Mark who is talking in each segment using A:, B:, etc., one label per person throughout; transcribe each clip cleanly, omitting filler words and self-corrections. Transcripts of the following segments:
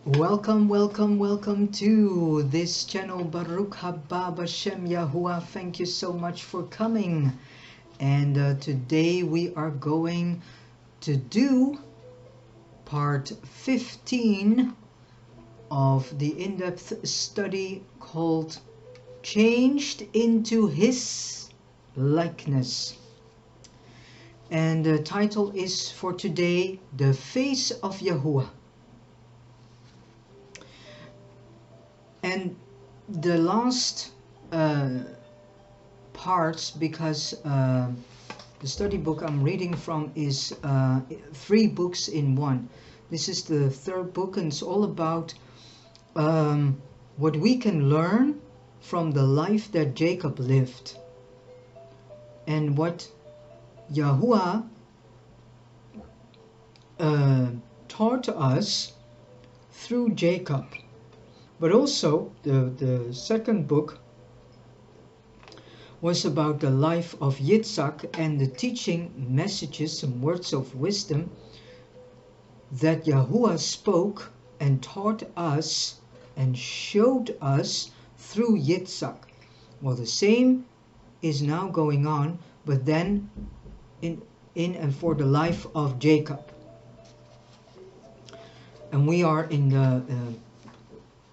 A: Welcome, welcome, welcome to this channel. Baruch haba Bashem Yahuwah. Thank you so much for coming. And today we are going to do part 15 of the in-depth study called Changed into His Likeness. And the title is for today, The Face of Yahuwah. And the last parts, because the study book I'm reading from is 3 books in one. This is the 3rd book, and it's all about what we can learn from the life that Jacob lived and what Yahuwah taught us through Jacob. But also, the 2nd book was about the life of Yitzhak and the teaching messages and words of wisdom that Yahuwah spoke and taught us and showed us through Yitzhak. Well, the same is now going on, but then in and for the life of Jacob. And we are in the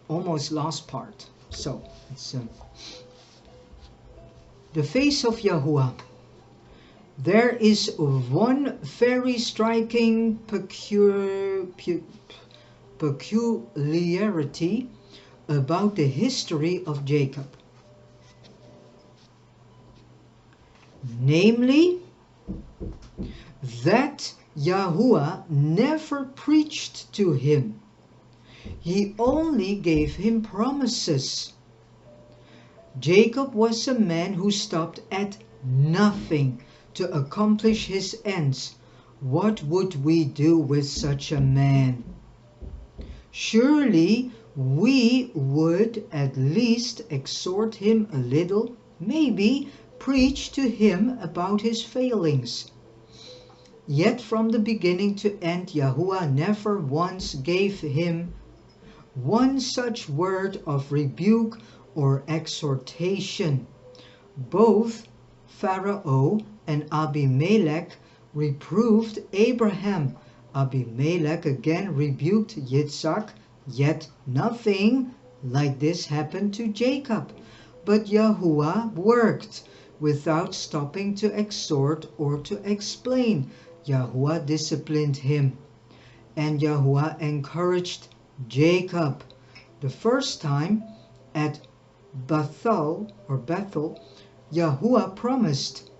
A: almost last part. So it's the face of Yahuwah. There is one very striking peculiarity about the history of Jacob, namely that Yahuwah never preached to him. He only gave him promises. Jacob was a man who stopped at nothing to accomplish his ends. What would we do with such a man? Surely we would at least exhort him a little, maybe preach to him about his failings. Yet from the beginning to end, Yahuwah never once gave him one such word of rebuke or exhortation. Both Pharaoh and Abimelech reproved Abraham. Abimelech again rebuked Yitzhak, yet nothing like this happened to Jacob. But Yahuwah worked without stopping to exhort or to explain. Yahuwah disciplined him, and Yahuwah encouraged Jacob. The first time at Bethel, Yahuwah promised,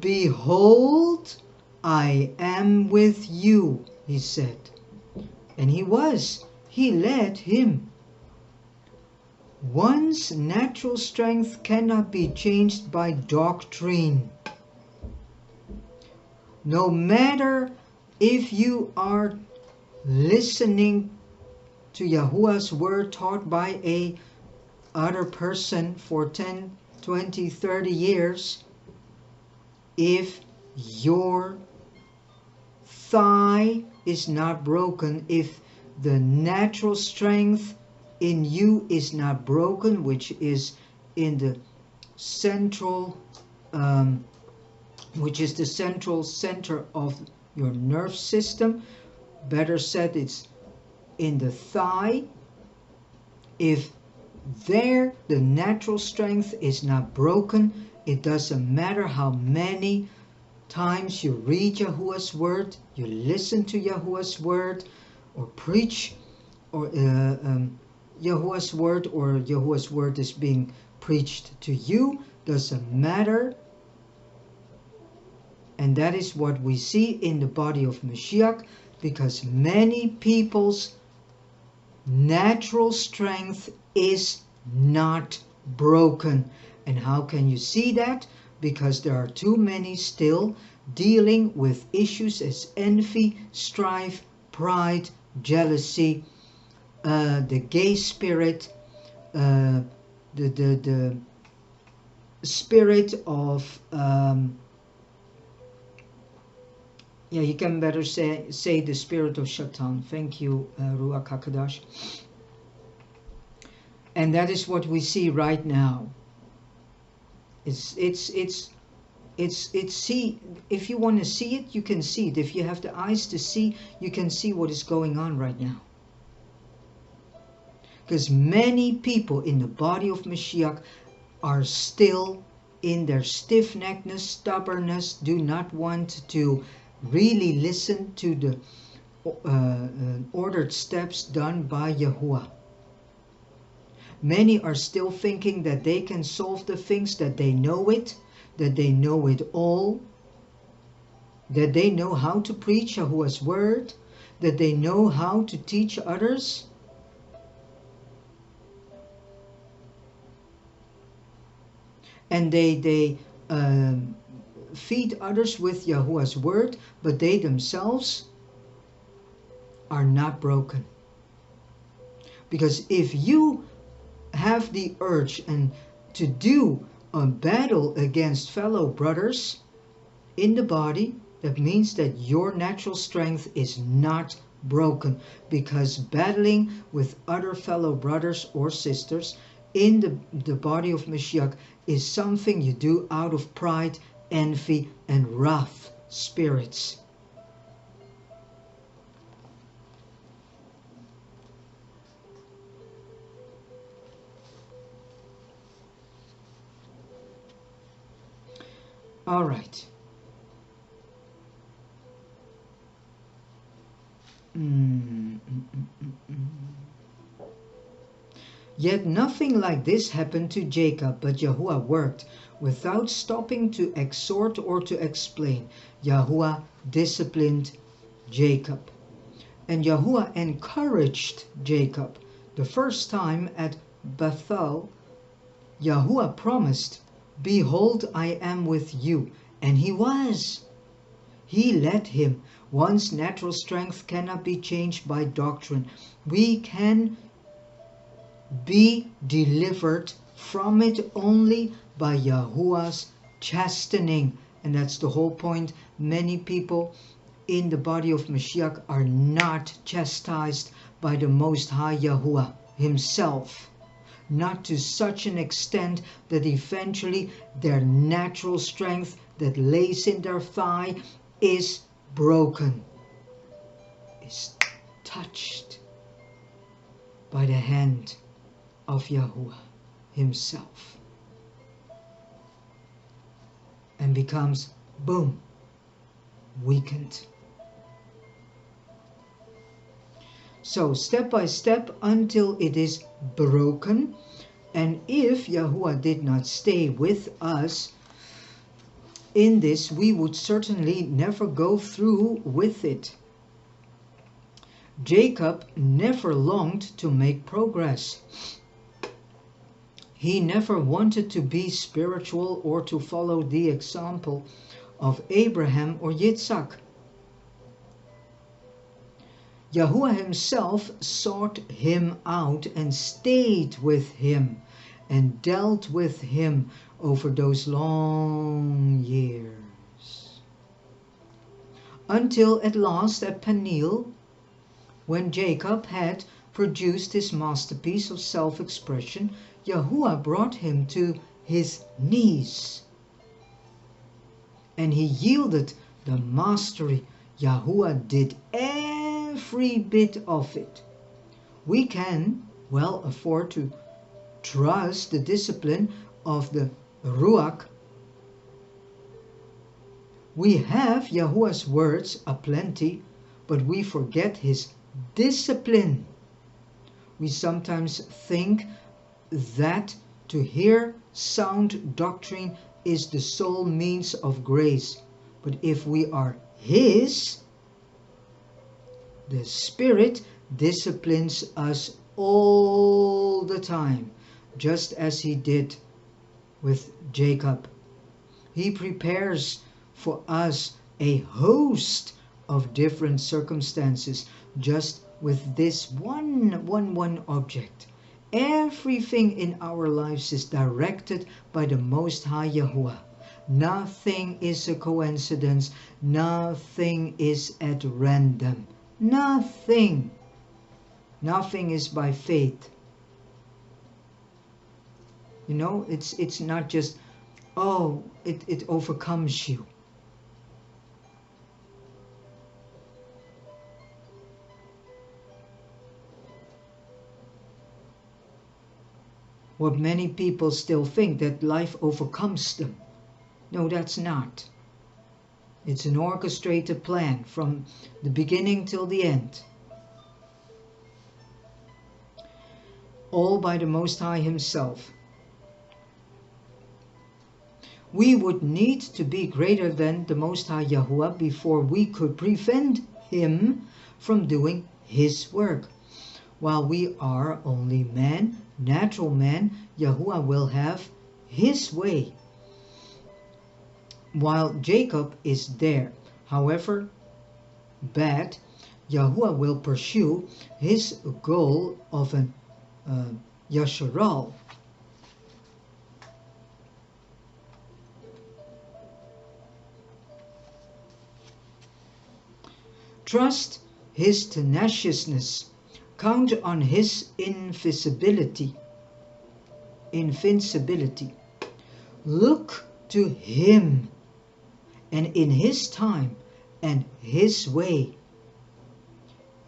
A: "Behold, I am with you," he said. And he was. He led him. One's natural strength cannot be changed by doctrine. No matter if you are listening to Yahuwah's word taught by a other person for 10, 20, 30 years, if your thigh is not broken, if the natural strength in you is not broken, which is in the central center of your nerve system, better said, it's in the thigh. If there the natural strength is not broken, it doesn't matter how many times you read Yahuwah's word, you listen to Yahuwah's word, or preach or Yahuwah's word, or Yahuwah's word is being preached to you, doesn't matter. And that is what we see in the body of Mashiach, because many people's natural strength is not broken. And how can you see that? Because there are too many still dealing with issues as envy, strife, pride, jealousy, the gay spirit, the spirit of Yeah, you can better say the spirit of Shaitan. Thank you, Ruach HaKodesh. And that is what we see right now. It's see, if you want to see it, you can see it. If you have the eyes to see, you can see what is going on right now. Because many people in the body of Mashiach are still in their stiff-neckedness, stubbornness, do not want to really listen to the ordered steps done by Yahuwah. Many are still thinking that they can solve the things, that they know it all, that they know how to preach Yahuwah's word, that they know how to teach others. And they feed others with Yahuwah's word, but they themselves are not broken. Because if you have the urge and to do a battle against fellow brothers in the body, that means that your natural strength is not broken, because battling with other fellow brothers or sisters in the body of Mashiach is something you do out of pride, envy, and wrath spirits. All right. Yet nothing like this happened to Jacob, but Yahuwah worked without stopping to exhort or to explain. Yahuwah disciplined Jacob. And Yahuwah encouraged Jacob. The first time at Bethel, Yahuwah promised, "Behold, I am with you." And he was. He led him. One's natural strength cannot be changed by doctrine. We can be delivered from it only by Yahuwah's chastening. And that's the whole point. Many people in the body of Mashiach are not chastised by the Most High Yahuwah himself. Not to such an extent that eventually their natural strength that lays in their thigh is broken, is touched by the hand of Yahuwah himself, and becomes, boom, weakened. So step by step until it is broken. And if Yahuwah did not stay with us in this, we would certainly never go through with it. Jacob never longed to make progress. He never wanted to be spiritual or to follow the example of Abraham or Yitzhak. Yahuwah himself sought him out and stayed with him and dealt with him over those long years. Until at last at Peniel, when Jacob had produced his masterpiece of self-expression, Yahuwah brought him to his knees. And he yielded the mastery. Yahuwah did every bit of it. We can well afford to trust the discipline of the Ruach. We have Yahuwah's words aplenty, but we forget his discipline. We sometimes think that to hear sound doctrine is the sole means of grace. But if we are his, the Spirit disciplines us all the time, just as he did with Jacob. He prepares for us a host of different circumstances, just with this one object. Everything in our lives is directed by the Most High Yahuwah. Nothing is a coincidence. Nothing is at random. Nothing. Nothing is by fate. You know, it's not just, oh, it overcomes you. What many people still think, that life overcomes them. No, that's not. It's an orchestrated plan from the beginning till the end. All by the Most High Himself. We would need to be greater than the Most High Yahuwah before we could prevent Him from doing His work. While we are only man, natural man, Yahuwah will have His way. While Jacob is there, however bad, Yahuwah will pursue His goal of an Yasharal. Trust His tenaciousness. Count on His invincibility. Look to Him, and in His time and His way.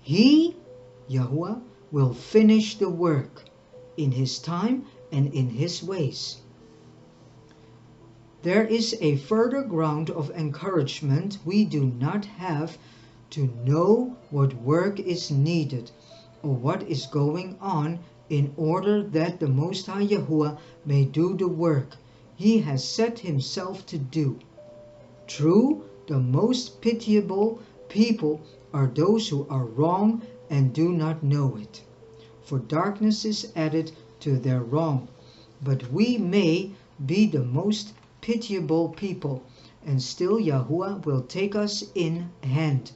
A: He, Yahuwah, will finish the work in His time and in His ways. There is a further ground of encouragement. We do not have to know what work is needed or what is going on in order that the Most High Yahuwah may do the work He has set Himself to do. True, the most pitiable people are those who are wrong and do not know it, for darkness is added to their wrong. But we may be the most pitiable people, and still Yahuwah will take us in hand.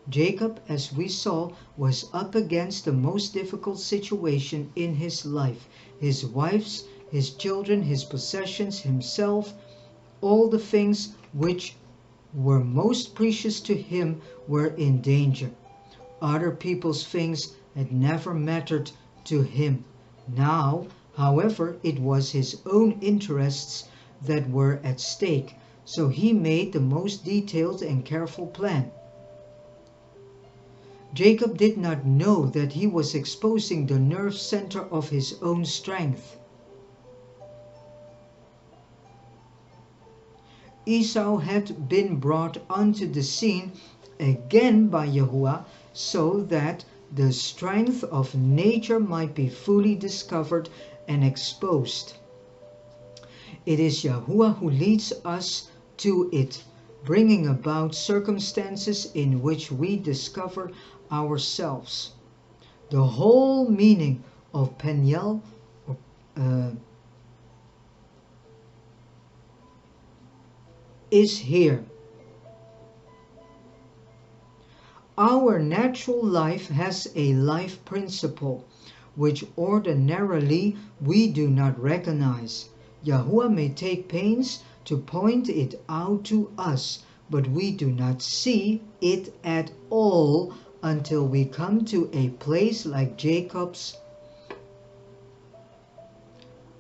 A: Jacob, as we saw, was up against the most difficult situation in his life. His wives, his children, his possessions, himself, all the things which were most precious to him were in danger. Other people's things had never mattered to him. Now, however, it was his own interests that were at stake, so he made the most detailed and careful plan. Jacob did not know that he was exposing the nerve center of his own strength. Esau had been brought onto the scene again by Yahuwah so that the strength of nature might be fully discovered and exposed. It is Yahuwah who leads us to it, bringing about circumstances in which we discover ourselves. The whole meaning of Peniel is here. Our natural life has a life principle which ordinarily we do not recognize. Yahuwah may take pains to point it out to us, but we do not see it at all until we come to a place like Jacob's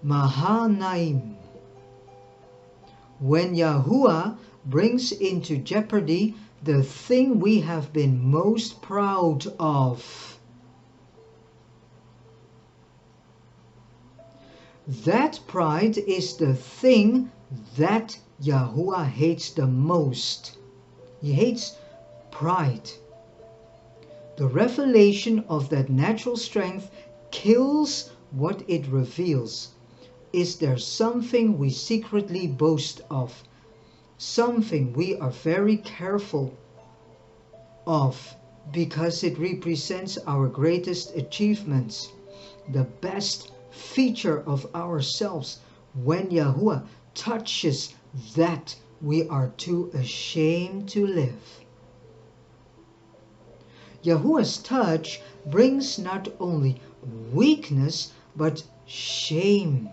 A: Mahanaim. When Yahuwah brings into jeopardy the thing we have been most proud of, that pride is the thing that Yahuwah hates the most. He hates pride. The revelation of that natural strength kills what it reveals. Is there something we secretly boast of? Something we are very careful of because it represents our greatest achievements, the best feature of ourselves. When Yahuwah touches that, we are too ashamed to live. Yahuwah's touch brings not only weakness but shame.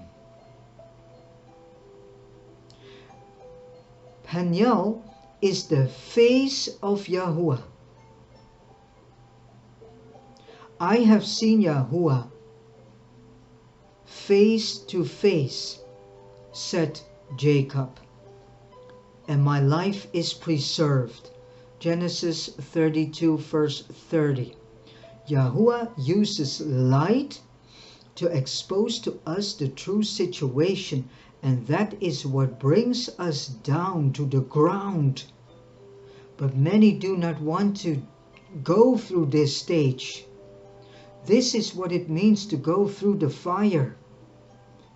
A: Peniel is the face of Yahuwah. I have seen Yahuwah face to face, said Jacob, and my life is preserved. Genesis 32 verse 30. Yahuwah uses light to expose to us the true situation, and that is what brings us down to the ground. But many do not want to go through this stage. This is what it means to go through the fire.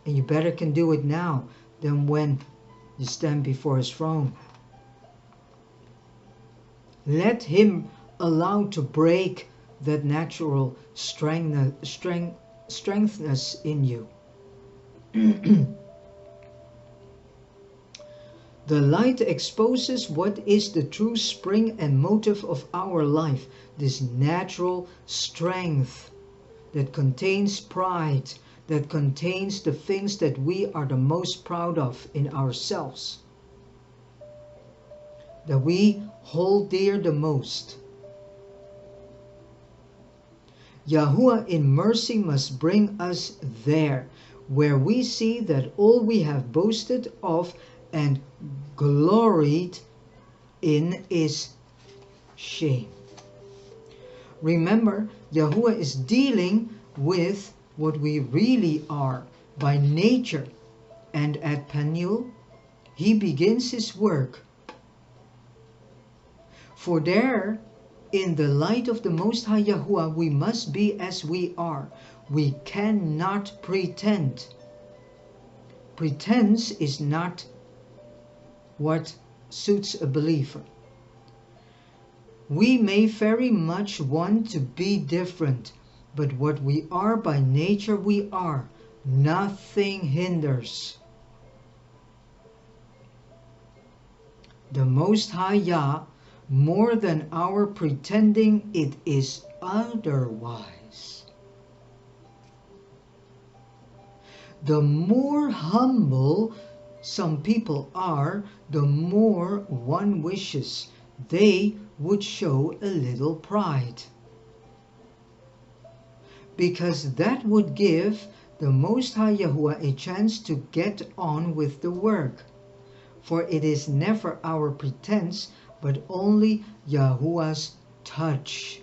A: And you better can do it now than when you stand before his throne. Let him allow to break that natural strengthness in you. The light exposes what is the true spring and motive of our life, this natural strength that contains pride, that contains the things that we are the most proud of in ourselves, that we hold dear the most. Yahuwah in mercy must bring us there, where we see that all we have boasted of and gloried in is shame. Remember, Yahuwah is dealing with what we really are by nature, and at Peniel he begins his work. For there, in the light of the Most High Yahuwah, we must be as we are. We cannot pretend. Pretense is not what suits a believer. We may very much want to be different, but what we are by nature we are. Nothing hinders. The Most High Yah, more than our pretending it is otherwise. The more humble some people are, the more one wishes they would show a little pride. Because that would give the Most High Yahuwah a chance to get on with the work. For it is never our pretense, but only Yahuwah's touch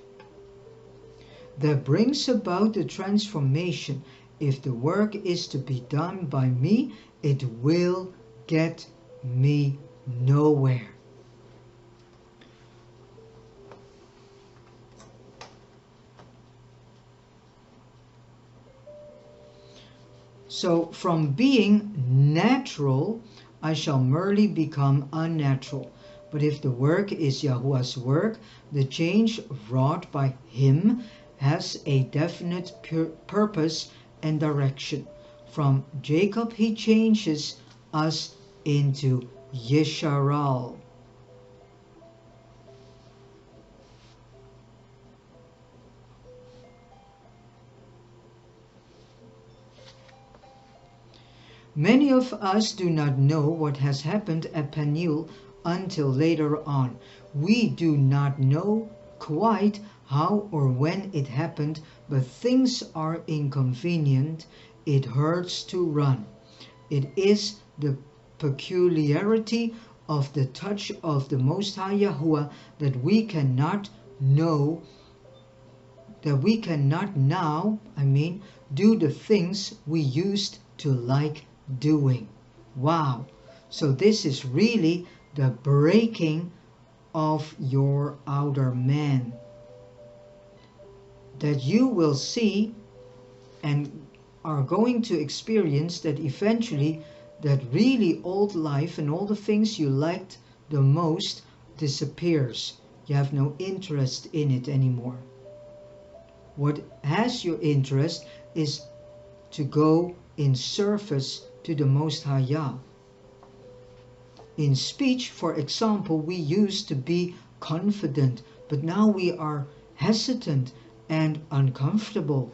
A: that brings about the transformation. If the work is to be done by me, it will get me nowhere. So from being natural, I shall merely become unnatural. But if the work is Yahuwah's work, the change wrought by him has a definite purpose and direction. From Jacob he changes us into Yisharal. Many of us do not know what has happened at Peniel until later on. We do not know quite how or when it happened, but things are inconvenient. It hurts to run. It is the peculiarity of the touch of the Most High Yahuwah that we cannot know, that we cannot now, do the things we used to like doing. Wow. So this is really the breaking of your outer man, that you will see and are going to experience that eventually that really old life and all the things you liked the most disappears. You have no interest in it anymore. What has your interest is to go in service to the Most High Yah. In speech, for example, we used to be confident, but now we are hesitant and uncomfortable.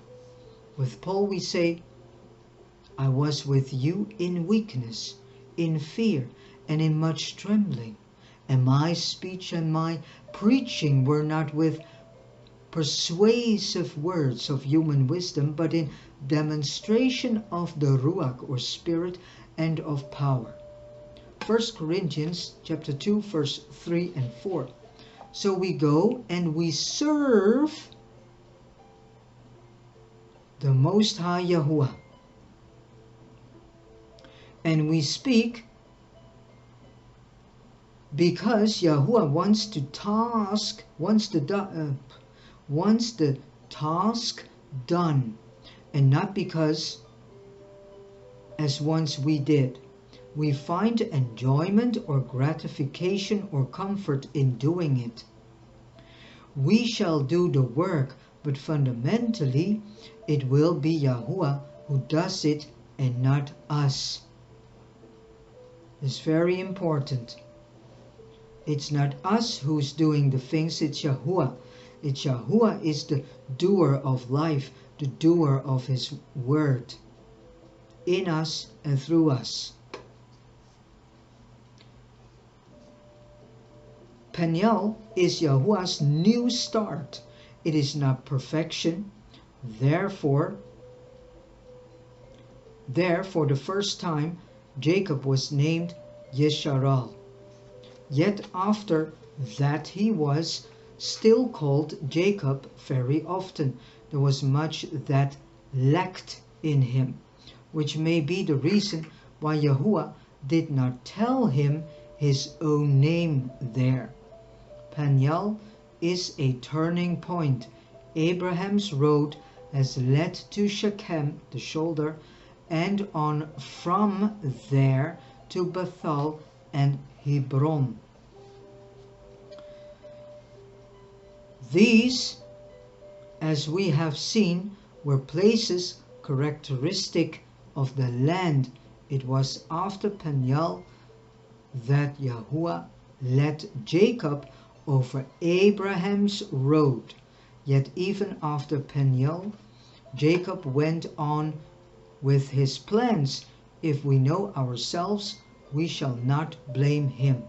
A: With Paul we say, I was with you in weakness, in fear, and in much trembling. And my speech and my preaching were not with persuasive words of human wisdom, but in demonstration of the Ruach, or Spirit, and of power. 1 Corinthians chapter 2, verse 3 and 4. So we go and we serve the Most High Yahuwah. And we speak because Yahuwah wants the task done, and not because, as once we did, we find enjoyment or gratification or comfort in doing it. We shall do the work, but fundamentally it will be Yahuwah who does it and not us. It's very important. It's not us who's doing the things, it's Yahuwah. It's Yahuwah is the doer of life, the doer of His word, in us and through us. Peniel is Yahuwah's new start. It is not perfection. Therefore, for the first time, Jacob was named Yesharal. Yet after that he was still called Jacob very often. There was much that lacked in him, which may be the reason why Yahuwah did not tell him his own name there. Peniel is a turning point. Abraham's road has led to Shechem, the shoulder, and on from there to Bethel and Hebron. These, as we have seen, were places characteristic of the land. It was after Peniel that Yahuwah led Jacob over Abraham's road. Yet even after Peniel, Jacob went on with his plans. If we know ourselves, we shall not blame him.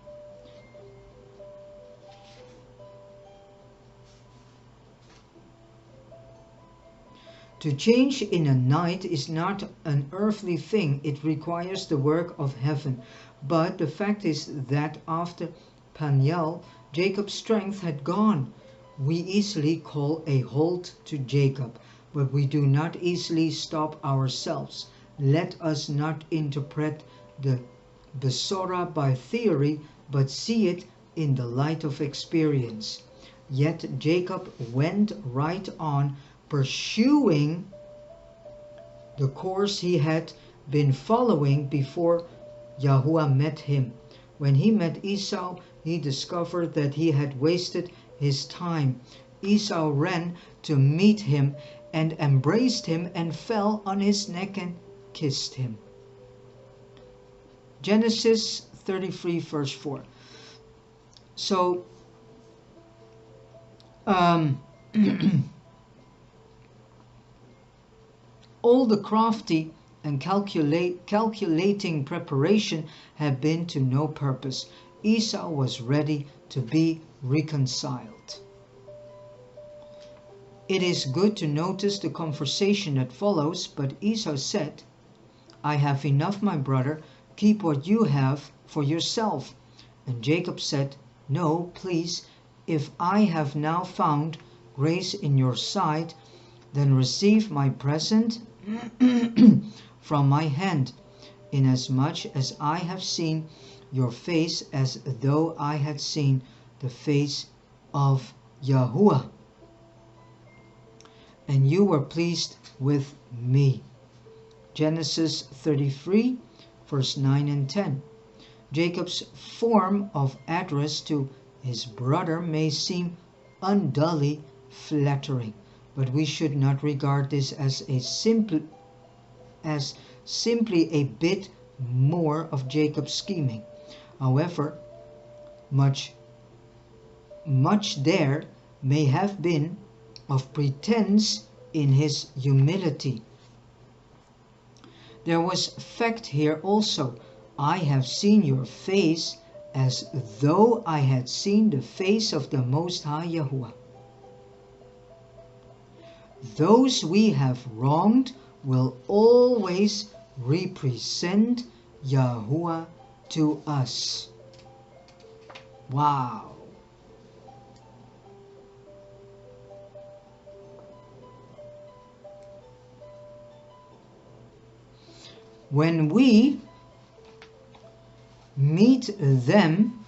A: To change in a night is not an earthly thing. It requires the work of heaven. But the fact is that after Peniel, Jacob's strength had gone. We easily call a halt to Jacob, but we do not easily stop ourselves. Let us not interpret the Besorah by theory, but see it in the light of experience. Yet Jacob went right on, pursuing the course he had been following before Yahuwah met him. When he met Esau, he discovered that he had wasted his time. Esau ran to meet him and embraced him and fell on his neck and kissed him. Genesis 33 verse 4. So all the crafty and calculating preparation had been to no purpose. Esau was ready to be reconciled. It is good to notice the conversation that follows, but Esau said, "I have enough, my brother, keep what you have for yourself." And Jacob said, "No, please, if I have now found grace in your sight, then receive my present from my hand, inasmuch as I have seen your face as though I had seen the face of Yahuwah, and you were pleased with me." Genesis 33 verse 9 and 10. Jacob's form of address to his brother may seem unduly flattering, but we should not regard this as simply a bit more of Jacob's scheming. However, much there may have been of pretense in his humility. There was fact here also. I have seen your face as though I had seen the face of the Most High Yahuwah. Those we have wronged will always represent Yahuwah to us. Wow. When we meet them,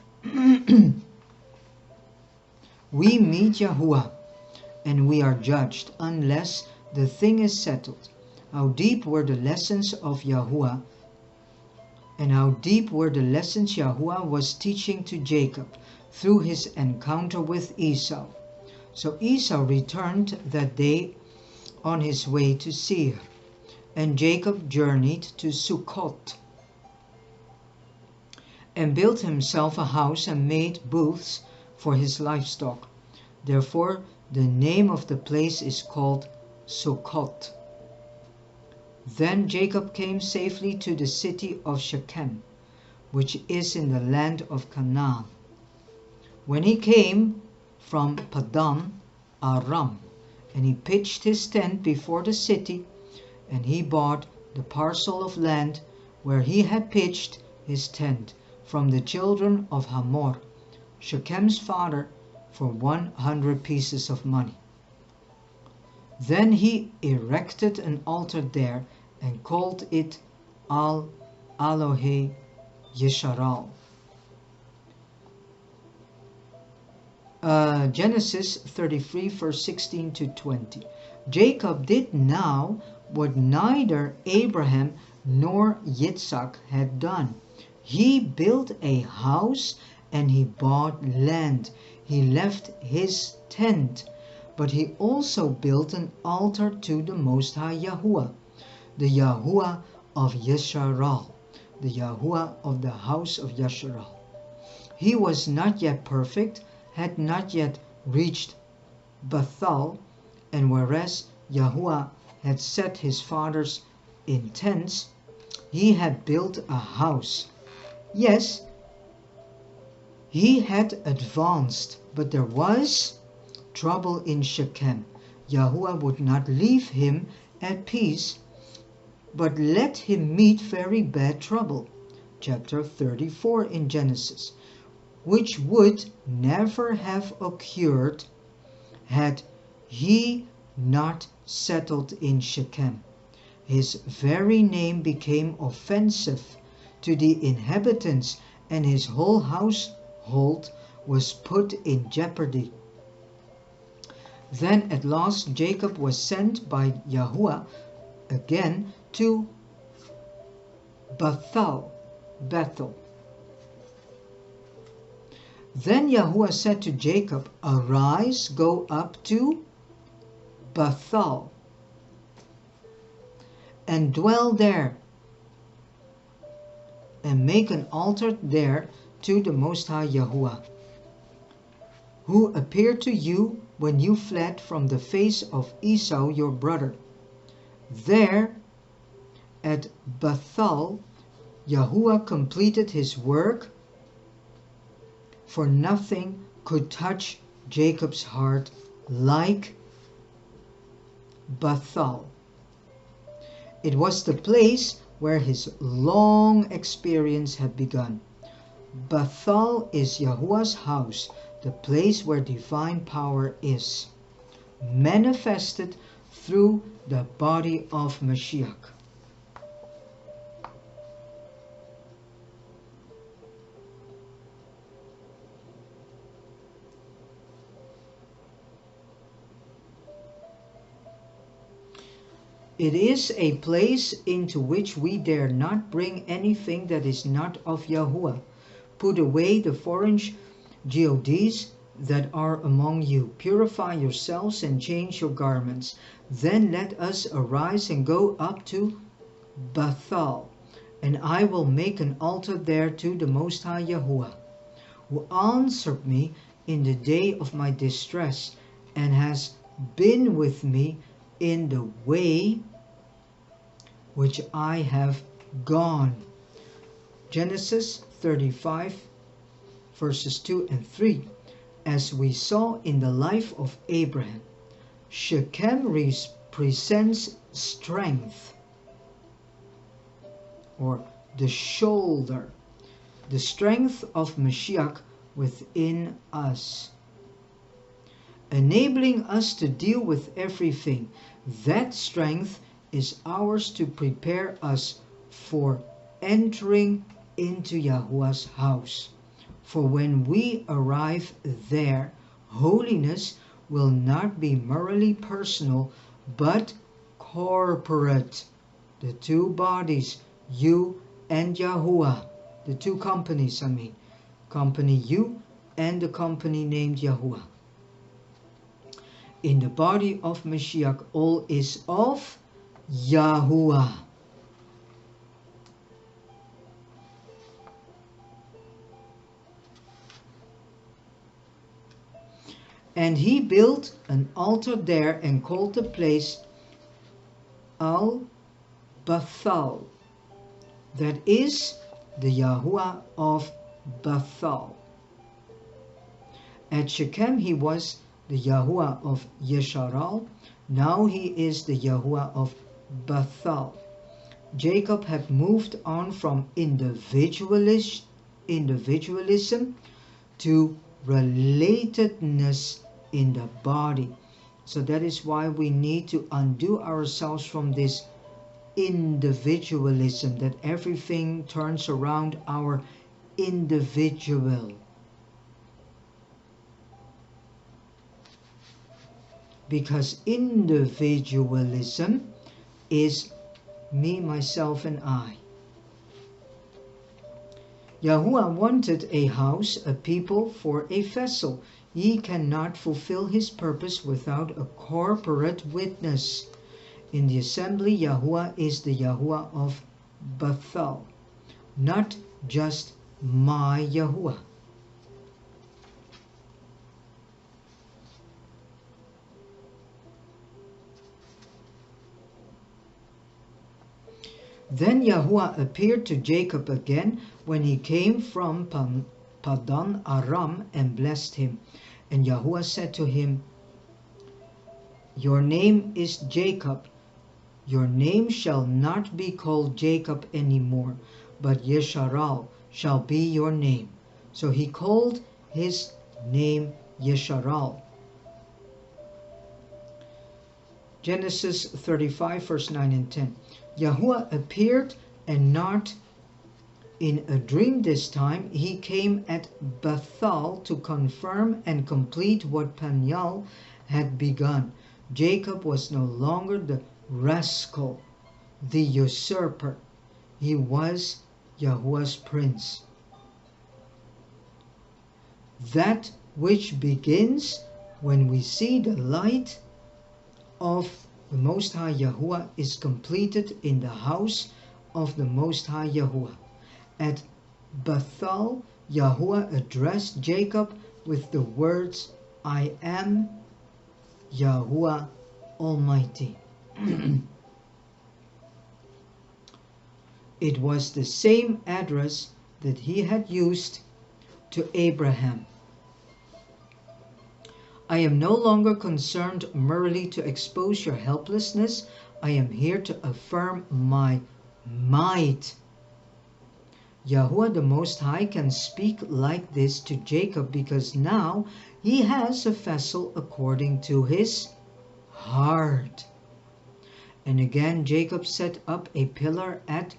A: we meet Yahuwah, and we are judged unless the thing is settled. How deep were the lessons of Yahuwah, and how deep were the lessons Yahuwah was teaching to Jacob through his encounter with Esau. So Esau returned that day on his way to Seir, and Jacob journeyed to Sukkot, and built himself a house and made booths for his livestock. Therefore the name of the place is called Sukkot. Then Jacob came safely to the city of Shechem, which is in the land of Canaan. When he came from Paddan Aram, and he pitched his tent before the city, and he bought the parcel of land where he had pitched his tent from the children of Hamor, Shechem's father, for 100 pieces of money. Then he erected an altar there and called it RAL AQOV ZION. Genesis 33 verse 16 to 20. Jacob did now what neither Abraham nor Yitzhak had done. He built a house and he bought land. He left his tent, but he also built an altar to the Most High Yahuwah, the Yahuwah of Yisrael, the Yahuwah of the house of Yisrael. He was not yet perfect, had not yet reached Bethel, and whereas Yahuwah had set his fathers in tents, he had built a house. Yes, he had advanced, but there was trouble in Shechem. Yahuwah would not leave him at peace, but let him meet very bad trouble. Chapter 34 in Genesis, which would never have occurred had he not settled in Shechem. His very name became offensive to the inhabitants, and his whole household was put in jeopardy. Then at last Jacob was sent by Yahuwah again to Bethel. Then Yahuwah said to Jacob, "Arise, go up to Bethel, and dwell there, and make an altar there to the Most High Yahuwah, who appeared to you when you fled from the face of Esau your brother." There at Bethel, Yahuwah completed his work, for nothing could touch Jacob's heart like Bethel. It was the place where his long experience had begun. Bethel is Yahuwah's house, the place where divine power is manifested through the body of Mashiach. It is a place into which we dare not bring anything that is not of Yahuwah. Put away the foreign gods that are among you. Purify yourselves and change your garments. Then let us arise and go up to Bethel, and I will make an altar there to the Most High Yahuwah, who answered me in the day of my distress, and has been with me in the way which I have gone. Genesis 35 verses 2 and 3. As we saw in the life of Abraham, Shechem represents strength, or the shoulder, the strength of Mashiach within us, enabling us to deal with everything. That strength is ours to prepare us for entering into Yahuwah's house. For when we arrive there, holiness will not be merely personal, but corporate. The two bodies, you and Yahuwah, the two companies, company you and the company named Yahuwah. In the body of Mashiach, all is of Yahuwah. And he built an altar there and called the place Al-Bathal, that is the Yahuwah of Bathal. At Shechem he was the Yahuwah of Yesharal. Now he is the Yahuwah of Bathal. Jacob had moved on from individualism to relatedness in the body. So that is why we need to undo ourselves from this individualism, that everything turns around our individual. Because individualism is me, myself, and I. Yahuwah wanted a house, a people for a vessel. He cannot fulfill his purpose without a corporate witness. In the assembly, Yahuwah is the Yahuwah of Bathal, not just my Yahuwah. Then Yahuwah appeared to Jacob again when he came from Padan Aram and blessed him. And Yahuwah said to him, "Your name is Jacob. Your name shall not be called Jacob anymore, but Yesharal shall be your name." So he called his name Yesharal. Genesis 35 verse 9 and 10. Yahuwah appeared, and not in a dream this time. He came at Bathal to confirm and complete what Peniel had begun. Jacob was no longer the rascal, the usurper. He was Yahuwah's prince. That which begins when we see the light of the Most High Yahuwah is completed in the house of the Most High Yahuwah. At Bathal, Yahuwah addressed Jacob with the words, "I am Yahuwah Almighty." It was the same address that he had used to Abraham. "I am no longer concerned merely to expose your helplessness. I am here to affirm my might." Yahuwah the Most High can speak like this to Jacob because now he has a vessel according to his heart. And again Jacob set up a pillar at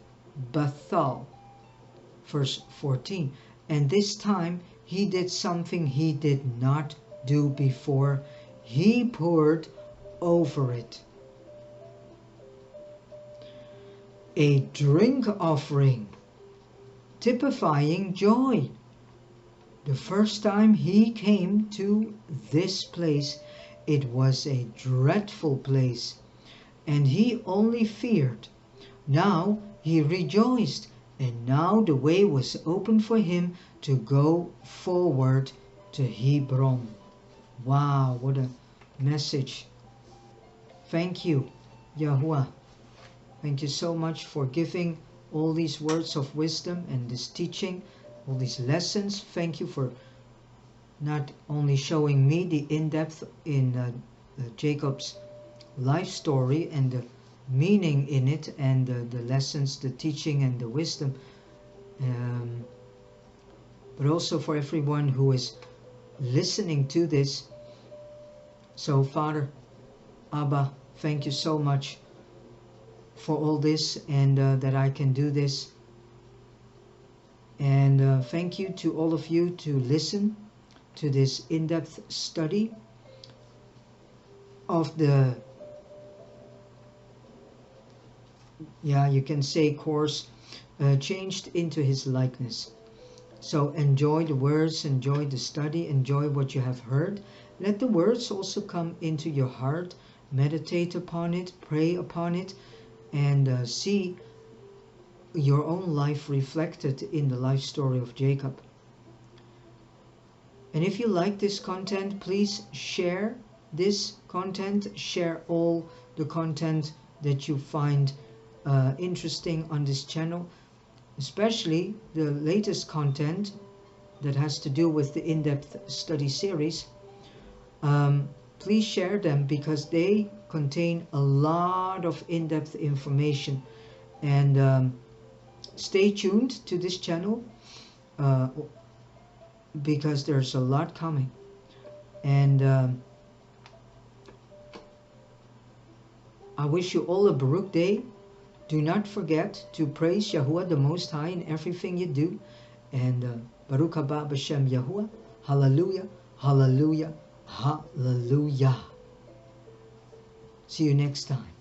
A: Bathal. Verse 14. And this time he did something he did not do before. He poured over it a drink offering, typifying joy. The first time he came to this place, it was a dreadful place, and he only feared. Now he rejoiced, and now the way was open for him to go forward to Hebron. Wow, what a message. Thank you, Yahuwah. Thank you so much for giving all these words of wisdom and this teaching, all these lessons. Thank you for not only showing me the in-depth in Jacob's life story and the meaning in it, and the lessons, the teaching and the wisdom, but also for everyone who is listening to this. So Father, Abba, thank you so much for all this, and that I can do this. And thank you to all of you to listen to this in-depth study of the, you can say, course, changed into his likeness. So enjoy the words, enjoy the study, enjoy what you have heard. Let the words also come into your heart. Meditate upon it, pray upon it, and see your own life reflected in the life story of Jacob. And if you like this content, please share this content, share all the content that you find interesting on this channel, especially the latest content that has to do with the in-depth study series. Please share them, because they contain a lot of in-depth information. And stay tuned to this channel, because there's a lot coming. And I wish you all a Baruch day. Do not forget to praise Yahuwah the Most High in everything you do. And Baruch haba b'shem Yahuwah. Hallelujah, hallelujah, hallelujah. See you next time.